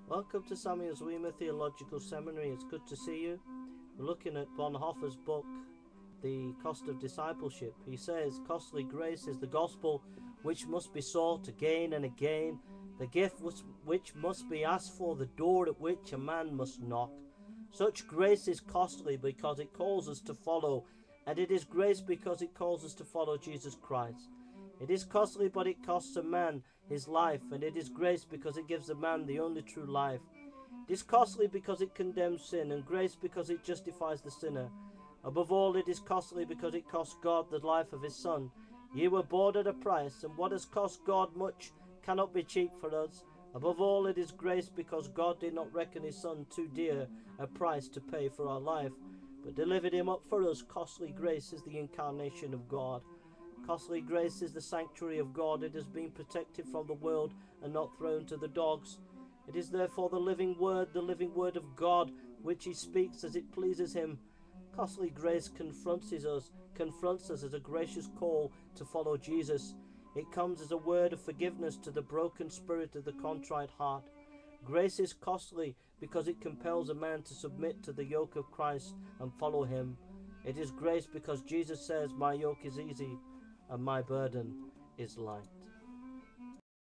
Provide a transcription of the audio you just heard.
Welcome to Zwemer Theological Seminary. It's good to see you. We're looking at Bonhoeffer's book, The Cost of Discipleship. He says, costly grace is the gospel which must be sought again and again, the gift which must be asked for, the door at which a man must knock. Such grace is costly because it calls us to follow, and it is grace because it calls us to follow Jesus Christ. It is costly, but it costs a man his life, and it is grace because it gives a man the only true life. It is costly because it condemns sin, and grace because it justifies the sinner. Above all, it is costly because it costs God the life of his Son. Ye were bought at a price, and what has cost God much cannot be cheap for us. Above all, it is grace because God did not reckon his Son too dear a price to pay for our life, but delivered him up for us. Costly grace is the incarnation of God. Costly grace is the sanctuary of God. It has been protected from the world and not thrown to the dogs. It is therefore the living word of God, which he speaks as it pleases him. Costly grace confronts us as a gracious call to follow Jesus. It comes as a word of forgiveness to the broken spirit of the contrite heart. Grace is costly because it compels a man to submit to the yoke of Christ and follow him. It is grace because Jesus says, "My yoke is easy and my burden is light."